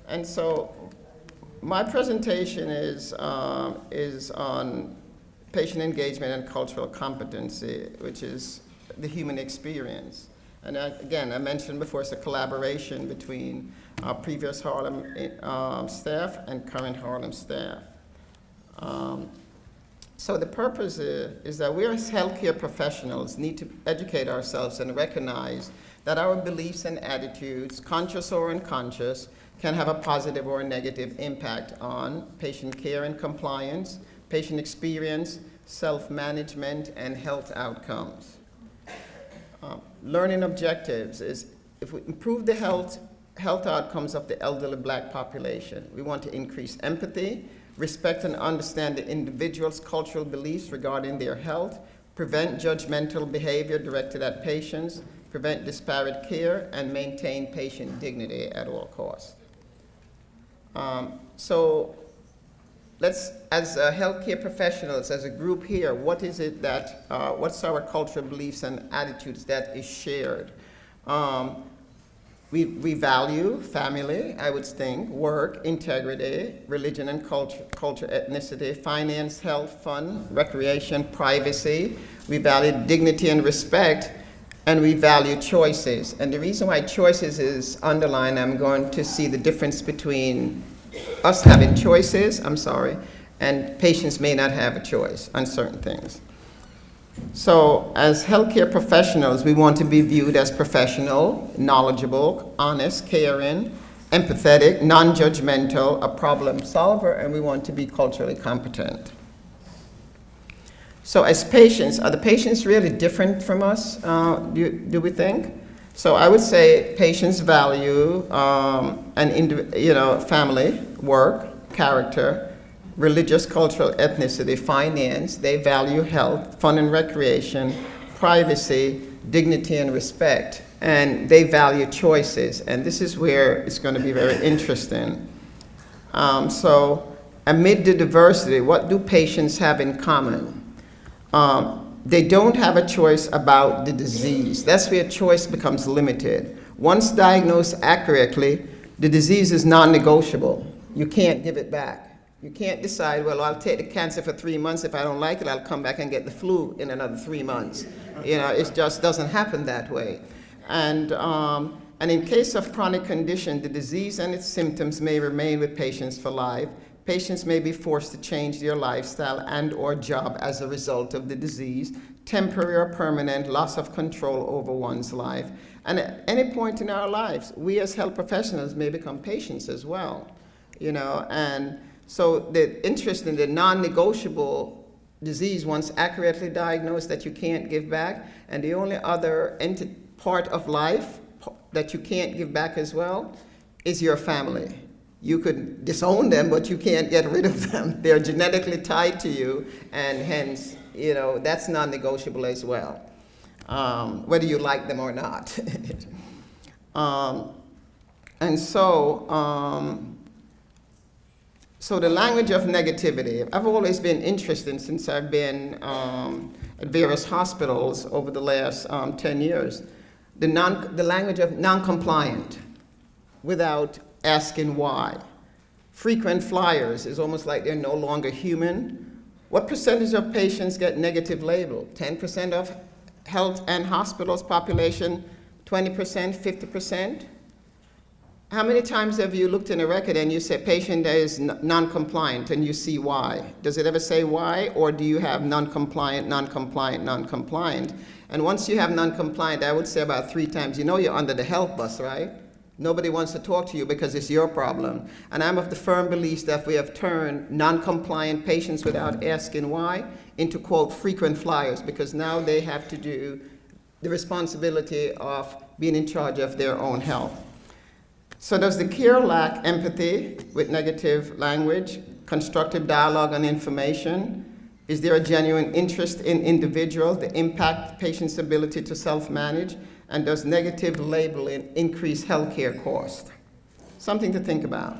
And so my presentation is on patient engagement and cultural competency, which is the human experience. And again, I mentioned before, it's a collaboration between our previous Harlem staff and current Harlem staff. So the purpose is that we as healthcare professionals need to educate ourselves and recognize that our beliefs and attitudes, conscious or unconscious, can have a positive or a negative impact on patient care and compliance, patient experience, self-management, and health outcomes. Learning objectives is if we improve the health outcomes of the elderly Black population, we want to increase empathy, respect and understand the individual's cultural beliefs regarding their health, prevent judgmental behavior directed at patients, prevent disparate care, and maintain patient dignity at all costs. So let's, as healthcare professionals, as a group here, what is it that, what's our cultural beliefs and attitudes that is shared? We value family, I would think, work, integrity, religion and culture, ethnicity, finance, health, fun, recreation, privacy. We value dignity and respect, and we value choices. And the reason why choices is underlined, I'm going to see the difference between us having choices, and patients may not have a choice on certain things. So as healthcare professionals, we want to be viewed as professional, knowledgeable, honest, caring, empathetic, non-judgmental, a problem solver, and we want to be culturally competent. So as patients, are the patients really different from us, do we think? So I would say patients value family, work, character, religious, cultural, ethnicity, finance. They value health, fun and recreation, privacy, dignity and respect, and they value choices. And this is where it's going to be very interesting. So amid the diversity, what do patients have in common? They don't have a choice about the disease. That's where choice becomes limited. Once diagnosed accurately, the disease is non-negotiable. You can't give it back. You can't decide, well, I'll take the cancer for 3 months. If I don't like it, I'll come back and get the flu in another 3 months. It just doesn't happen that way. And in case of chronic condition, the disease and its symptoms may remain with patients for life. Patients may be forced to change their lifestyle and or job as a result of the disease, temporary or permanent loss of control over one's life. And at any point in our lives, we as health professionals may become patients as well, and so the interest in the non-negotiable disease, once accurately diagnosed, that you can't give back, and the only other part of life that you can't give back as well is your family. You could disown them, but you can't get rid of them. They're genetically tied to you, and hence, that's non-negotiable as well, whether you like them or not. So the language of negativity, I've always been interested since I've been at various hospitals over the last 10 years. The language of non-compliant without asking why. Frequent flyers is almost like they're no longer human. What percentage of patients get negative label? 10% of health and hospitals population, 20%, 50%? How many times have you looked in a record and you say patient is non-compliant and you see why? Does it ever say why, or do you have non-compliant, non-compliant, non-compliant? And once you have non-compliant, I would say about 3 times, you're under the health bus, right? Nobody wants to talk to you because it's your problem. And I'm of the firm belief that we have turned non-compliant patients without asking why into, quote, frequent flyers, because now they have to do the responsibility of being in charge of their own health. So does the care lack empathy with negative language, constructive dialogue and information? Is there a genuine interest in individuals, the impact patient's ability to self-manage? And does negative labeling increase healthcare costs? Something to think about.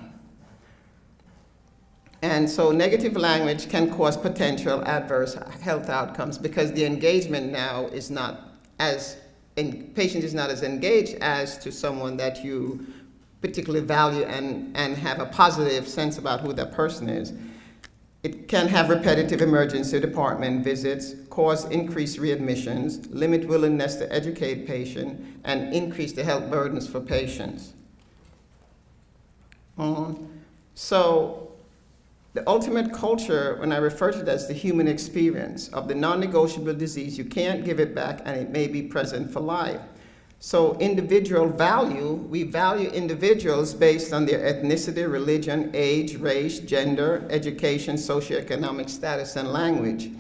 And so negative language can cause potential adverse health outcomes because the engagement now is not as, patient is not as engaged as to someone that you particularly value and have a positive sense about who that person is. It can have repetitive emergency department visits, cause increased readmissions, limit willingness to educate patient, and increase the health burdens for patients. So the ultimate culture, when I refer to it as the human experience of the non-negotiable disease, you can't give it back and it may be present for life. So individual value, we value individuals based on their ethnicity, religion, age, race, gender, education, socioeconomic status, and language.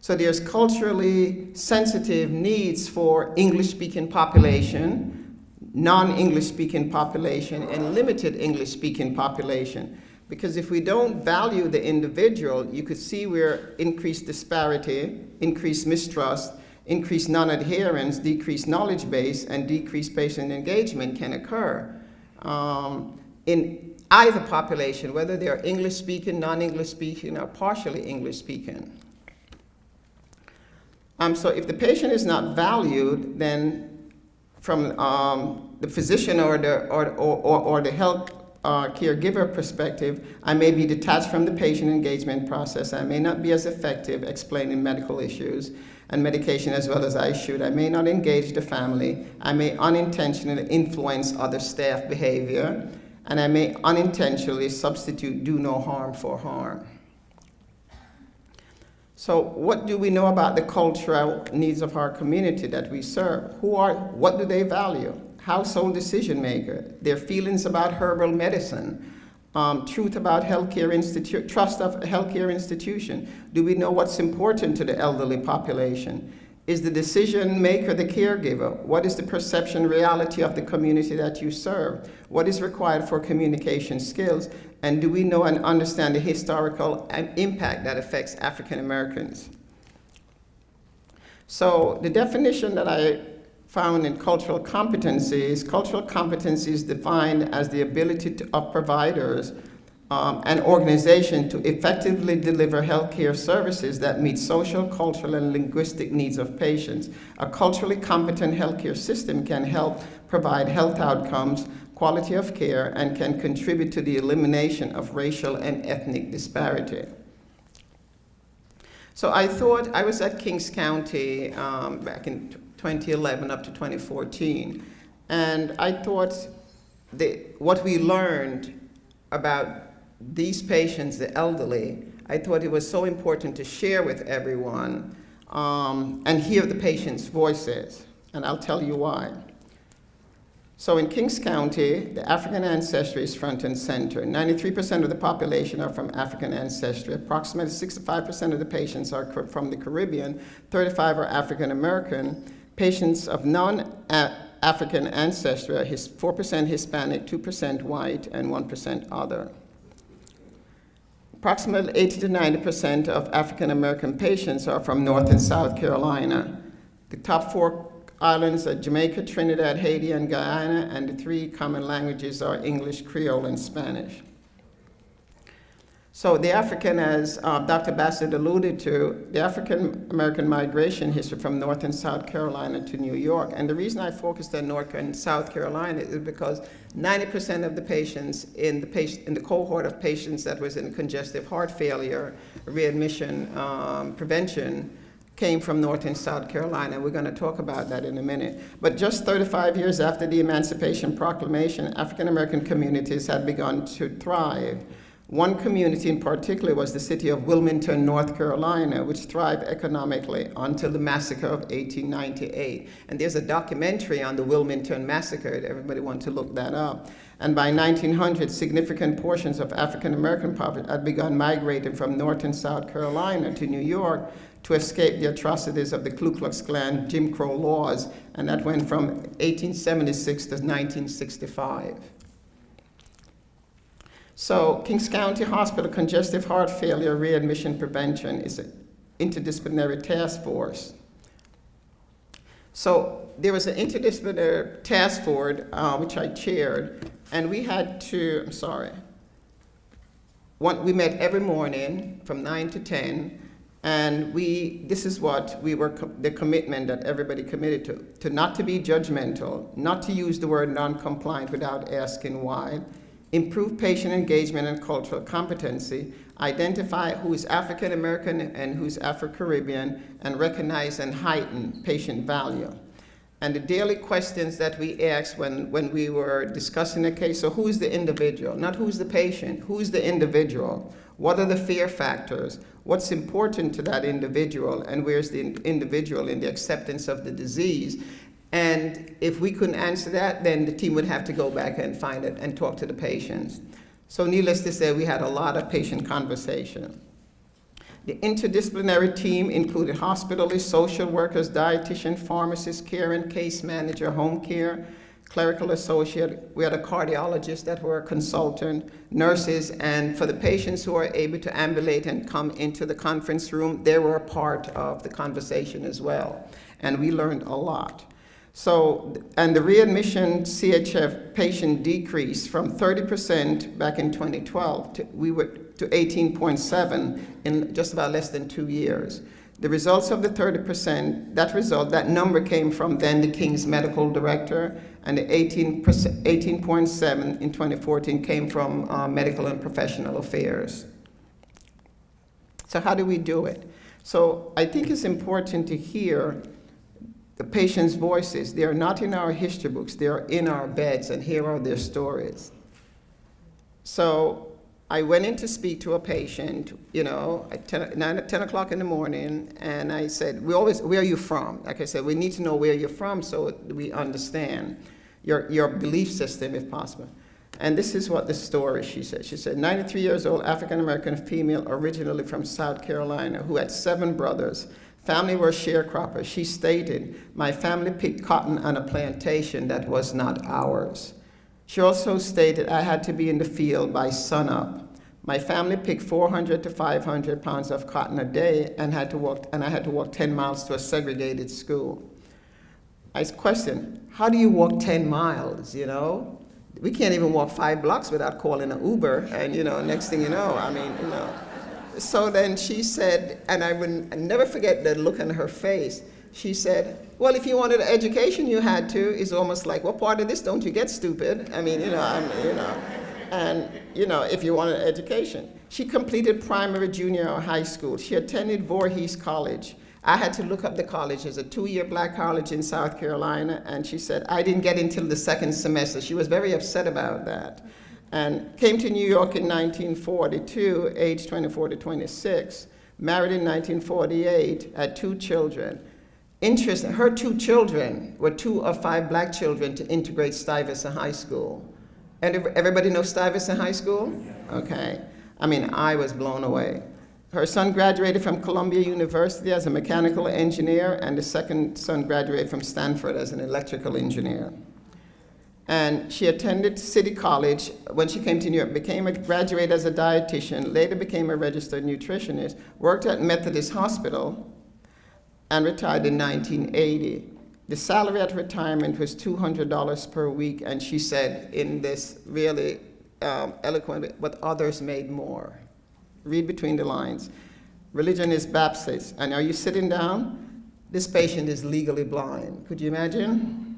So there's culturally sensitive needs for English-speaking population, non-English speaking population, and limited English speaking population. Because if we don't value the individual, you could see where increased disparity, increased mistrust, increased non-adherence, decreased knowledge base, and decreased patient engagement can occur in either population, whether they are English speaking, non-English speaking, or partially English speaking. So if the patient is not valued, then from the physician or the health caregiver perspective, I may be detached from the patient engagement process. I may not be as effective explaining medical issues and medication as well as I should. I may not engage the family. I may unintentionally influence other staff behavior, and I may unintentionally substitute do no harm for harm. So what do we know about the cultural needs of our community that we serve? What do they value? Household decision maker, their feelings about herbal medicine, truth about healthcare trust of healthcare institution. Do we know what's important to the elderly population? Is the decision maker the caregiver? What is the perception reality of the community that you serve? What is required for communication skills? And do we know and understand the historical impact that affects African Americans? So the definition that I found in cultural competencies defined as the ability of providers and organization to effectively deliver healthcare services that meet social, cultural, and linguistic needs of patients. A culturally competent healthcare system can help provide health outcomes, quality of care, and can contribute to the elimination of racial and ethnic disparity. So I was at Kings County back in 2011 up to 2014, and I thought that what we learned about these patients, the elderly, I thought it was so important to share with everyone and hear the patients' voices, and I'll tell you why. So in Kings County, the African ancestry is front and center. 93% of the population are from African ancestry. Approximately 65% of the patients are from the Caribbean, 35% are African American. Patients of non-African ancestry are 4% Hispanic, 2% white, and 1% other. Approximately 80 to 90% of African American patients are from North and South Carolina. The top 4 islands are Jamaica, Trinidad, Haiti, and Guyana, and the 3 common languages are English, Creole, and Spanish. So the African, as Dr. Bassett alluded to, the African American migration history from North and South Carolina to New York. And the reason I focused on North and South Carolina is because 90% of the patients in the cohort of patients that was in congestive heart failure, readmission prevention, came from North and South Carolina. We're going to talk about that in a minute. But just 35 years after the Emancipation Proclamation, African American communities had begun to thrive. One community in particular was the city of Wilmington, North Carolina, which thrived economically until the massacre of 1898. And there's a documentary on the Wilmington massacre. Everybody wants to look that up. And by 1900, significant portions of African American population had begun migrating from North and South Carolina to New York to escape the atrocities of the Ku Klux Klan Jim Crow laws. And that went from 1876 to 1965. So Kings County Hospital Congestive Heart Failure Readmission Prevention is an interdisciplinary task force. So there was an interdisciplinary task force, which I chaired, and we had to, we met every morning from 9 to 10, And this is what we were, the commitment that everybody committed to not to be judgmental, not to use the word non-compliant without asking why, improve patient engagement and cultural competency, identify who is African American and who's Afro-Caribbean, and recognize and heighten patient value. And the daily questions that we asked when we were discussing a case, so who's the individual? Not who's the patient, who's the individual? What are the fear factors? What's important to that individual? And where's the individual in the acceptance of the disease? And if we couldn't answer that, then the team would have to go back and find it and talk to the patients. So needless to say, we had a lot of patient conversation. The interdisciplinary team included hospitalists, social workers, dietitian, pharmacist, care and case manager, home care, clerical associate. We had a cardiologist that were a consultant, nurses, and for the patients who are able to ambulate and come into the conference room, they were a part of the conversation as well. And we learned a lot. So, and the readmission CHF patient decreased from 30% back in 2012 to 18.7 in just about less than 2 years. The results of the 30%, that number came from then the King's medical director, and the 18.7 in 2014 came from medical and professional affairs. So how do we do it? So I think it's important to hear the patients' voices. They are not in our history books, they are in our beds, and here are their stories. So I went in to speak to a patient, at 10 o'clock in the morning, and I said, where are you from? Like I said, we need to know where you're from so we understand your belief system, if possible. And this is what the story she said. She said, 93 years old, African-American female, originally from South Carolina, who had 7 brothers. Family were sharecroppers. She stated, my family picked cotton on a plantation that was not ours. She also stated, I had to be in the field by sunup. My family picked 400 to 500 pounds of cotton a day and I had to walk 10 miles to a segregated school. I questioned, how do you walk 10 miles, We can't even walk 5 blocks without calling an Uber, and, next thing you know, So then she said, and I would never forget the look on her face, she said, well, if you wanted an education, you had to. It's almost like, what part of this don't you get, stupid? If you wanted an education. She completed primary, junior, or high school. She attended Voorhees College. I had to look up the college. It's a 2-year black college in South Carolina, and she said, I didn't get until the 2nd semester. She was very upset about that. And came to New York in 1942, age 24 to 26, married in 1948, had 2 children. Her 2 children were 2 of 5 black children to integrate Stuyvesant High School. And everybody know Stuyvesant High School? Okay. I was blown away. Her son graduated from Columbia University as a mechanical engineer, and the second son graduated from Stanford as an electrical engineer. And she attended City College. When she came to New York, graduated as a dietitian, later became a registered nutritionist, worked at Methodist Hospital, and retired in 1980. The salary at retirement was $200 per week, and she said in this really eloquent way, but others made more. Read between the lines. Religion is Baptist, and are you sitting down? This patient is legally blind. Could you imagine?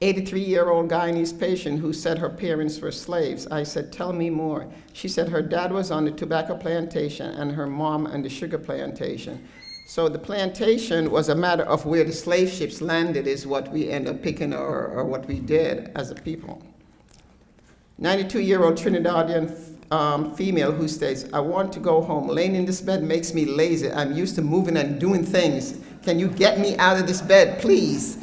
83-year-old Guyanese patient who said her parents were slaves. I said, tell me more. She said her dad was on the tobacco plantation and her mom on the sugar plantation. So the plantation was a matter of where the slave ships landed is what we end up picking or what we did as a people. 92-year-old Trinidadian female who states, I want to go home. Laying in this bed makes me lazy. I'm used to moving and doing things. Can you get me out of this bed, please?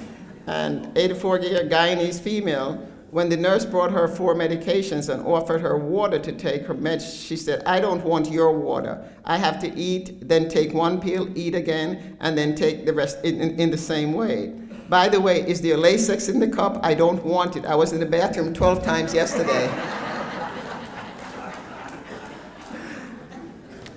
And 84-year Guyanese female, when the nurse brought her 4 medications and offered her water to take her meds, she said, I don't want your water. I have to eat, then take 1 pill, eat again, and then take the rest in the same way. By the way, is there Lasix in the cup? I don't want it. I was in the bathroom 12 times yesterday.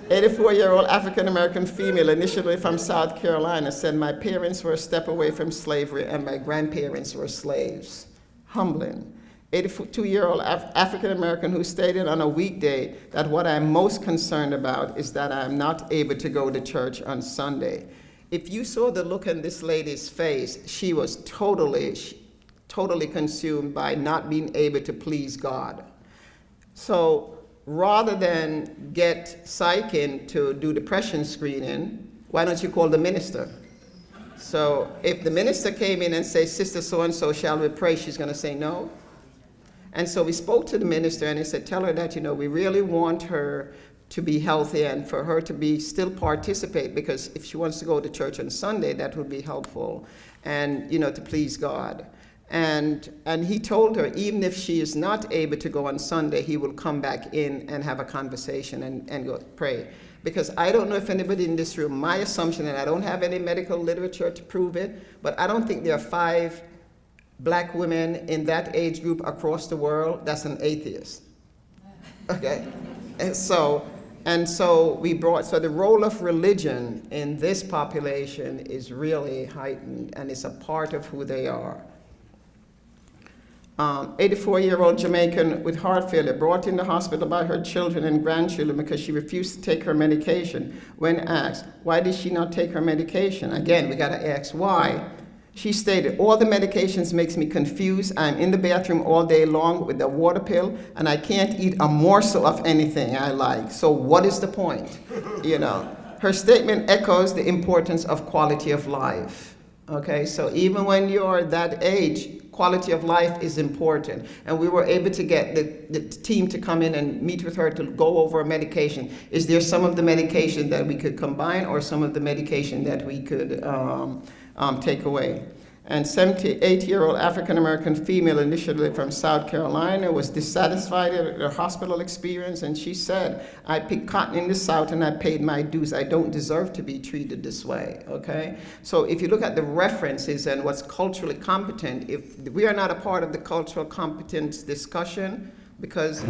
84-year-old African-American female, initially from South Carolina, said, my parents were a step away from slavery and my grandparents were slaves. Humbling. 82-year-old African American who stated on a weekday that what I'm most concerned about is that I'm not able to go to church on Sunday. If you saw the look on this lady's face, she was totally consumed by not being able to please God. So rather than get psych in to do depression screening, why don't you call the minister? So if the minister came in and said, Sister so-and-so, shall we pray? She's going to say no. And so we spoke to the minister and he said, tell her that, we really want her to be healthy and for her to be still participate, because if she wants to go to church on Sunday, that would be helpful, and, to please God. And he told her, even if she is not able to go on Sunday, he will come back in and have a conversation and go pray. Because I don't know if anybody in this room, my assumption, and I don't have any medical literature to prove it, but I don't think there are 5 black women in that age group across the world that's an atheist. Okay? And so the role of religion in this population is really heightened, and it's a part of who they are. 84-year-old Jamaican with heart failure brought in the hospital by her children and grandchildren because she refused to take her medication. When asked, why did she not take her medication? Again, we got to ask why. She stated, all the medications makes me confused. I'm in the bathroom all day long with the water pill, and I can't eat a morsel of anything I like. So what is the point? Her statement echoes the importance of quality of life. Okay, so even when you're that age, quality of life is important. And we were able to get the team to come in and meet with her to go over a medication. Is there some of the medication that we could combine, or some of the medication that we could take away? And 78-year-old African-American female, initially from South Carolina, was dissatisfied at her hospital experience, and she said, I picked cotton in the South and I paid my dues. I don't deserve to be treated this way, okay? So if you look at the references and what's culturally competent, if we are not a part of the cultural competence discussion, because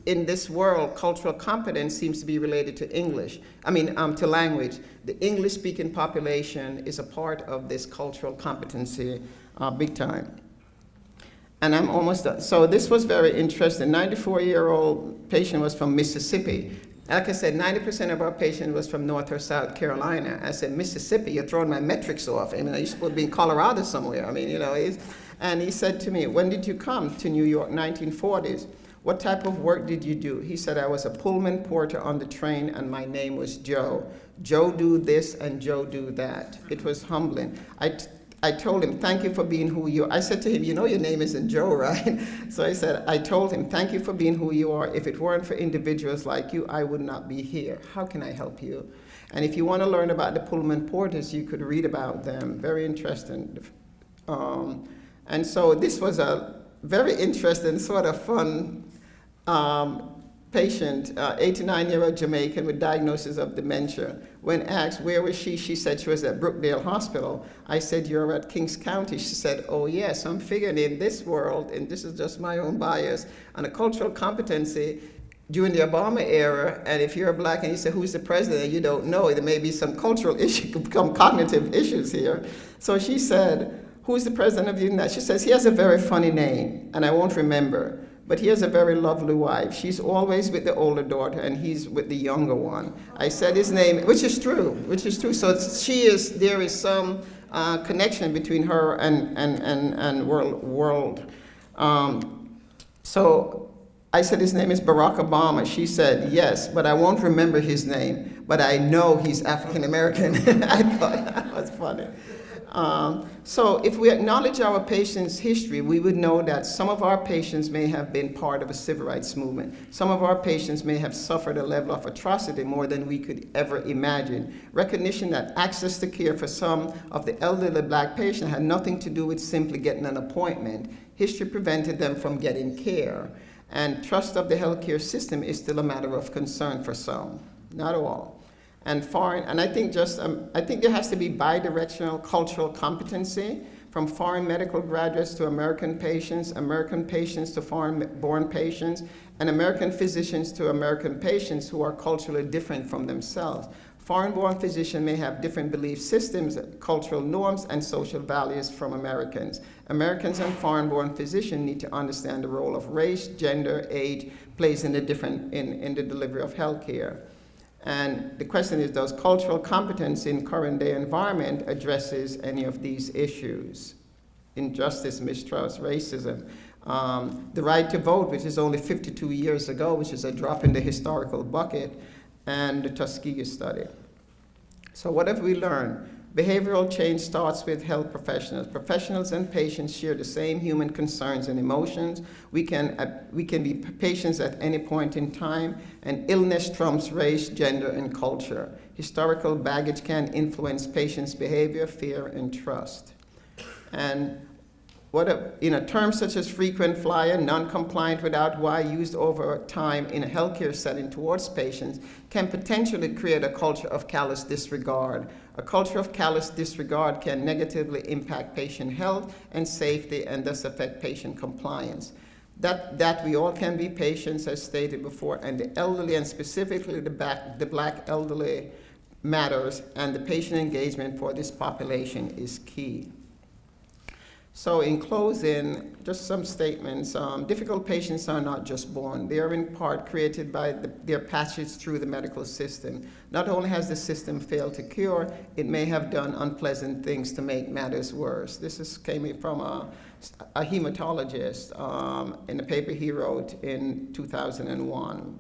in this world, cultural competence seems to be related to to language. The English-speaking population is a part of this cultural competency big time. And I'm almost done. So this was very interesting. 94-year-old patient was from Mississippi. Like I said, 90% of our patients was from North or South Carolina. I said, Mississippi, you're throwing my metrics off. You're supposed to be in Colorado somewhere. And he said to me, when did you come to New York? 1940s. What type of work did you do? He said, I was a Pullman porter on the train, and my name was Joe. Joe do this and Joe do that. It was humbling. I told him, thank you for being who you are. I said to him, your name isn't Joe, right? So I told him, thank you for being who you are. If it weren't for individuals like you, I would not be here. How can I help you? And if you want to learn about the Pullman porters, you could read about them. Very interesting. And so this was a very interesting, sort of fun patient, 89-year-old Jamaican with diagnosis of dementia. When asked where was she said she was at Brookdale Hospital. I said, you're at Kings County. She said, oh yes, I'm figuring in this world, and this is just my own bias, on a cultural competency during the Obama era, and if you're black and you say, who's the president, and you don't know, there may be some cultural issue, some cognitive issues here. So she said, who's the president of the United States? She says, he has a very funny name, and I won't remember, but he has a very lovely wife. She's always with the older daughter, and he's with the younger one. I said his name, which is true. So there is some connection between her and world. So I said his name is Barack Obama. She said, yes, but I won't remember his name, but I know he's African American. I thought that was funny. So if we acknowledge our patients' history, we would know that some of our patients may have been part of a civil rights movement. Some of our patients may have suffered a level of atrocity more than we could ever imagine. Recognition that access to care for some of the elderly black patients had nothing to do with simply getting an appointment. History prevented them from getting care. And trust of the healthcare system is still a matter of concern for some, not all. And I think there has to be bidirectional cultural competency from foreign medical graduates to American patients to foreign-born patients, and American physicians to American patients who are culturally different from themselves. Foreign-born physicians may have different belief systems, cultural norms, and social values from Americans. Americans and foreign-born physicians need to understand the role of race, gender, age plays in the delivery of healthcare. And the question is, does cultural competence in current day environment addresses any of these issues? Injustice, mistrust, racism. The right to vote, which is only 52 years ago, which is a drop in the historical bucket, and the Tuskegee study. So what have we learned? Behavioral change starts with health professionals. Professionals and patients share the same human concerns and emotions. We can be patients at any point in time, and illness trumps race, gender, and culture. Historical baggage can influence patients' behavior, fear, and trust. And terms such as frequent flyer, non-compliant without why used over time in a healthcare setting towards patients can potentially create a culture of callous disregard. A culture of callous disregard can negatively impact patient health and safety and thus affect patient compliance. That we all can be patients, as stated before, and the elderly, and specifically the black elderly, matters, and the patient engagement for this population is key. So in closing, just some statements. Difficult patients are not just born. They are in part created by their passage through the medical system. Not only has the system failed to cure, it may have done unpleasant things to make matters worse. This came from a hematologist in a paper he wrote in 2001.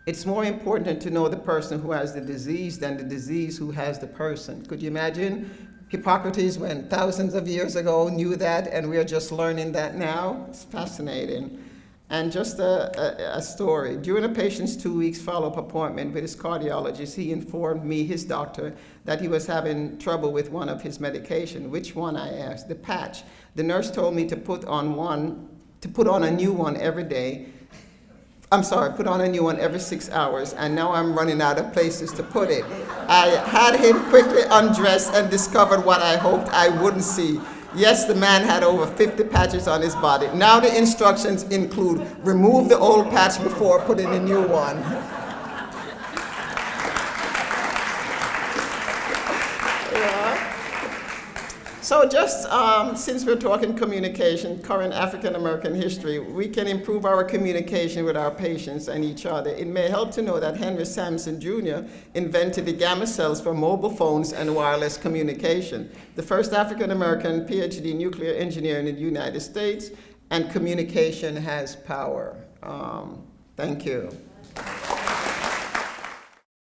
It's more important to know the person who has the disease than the disease who has the person. Could you imagine? Hippocrates, when thousands of years ago, knew that, and we're just learning that now. It's fascinating. And just a story. During a patient's 2 weeks follow-up appointment with his cardiologist, he informed me, his doctor, that he was having trouble with one of his medication. Which one, I asked? The patch. The nurse told me to put on a new one every day. Put on a new one every 6 hours, and now I'm running out of places to put it. I had him quickly undressed and discovered what I hoped I wouldn't see. Yes, the man had over 50 patches on his body. Now the instructions include remove the old patch before putting a new one. So just since we're talking communication, current African American history, we can improve our communication with our patients and each other. It may help to know that Henry Sampson Jr. invented the gamma cells for mobile phones and wireless communication. The first African American PhD nuclear engineer in the United States, and communication has power. Thank you.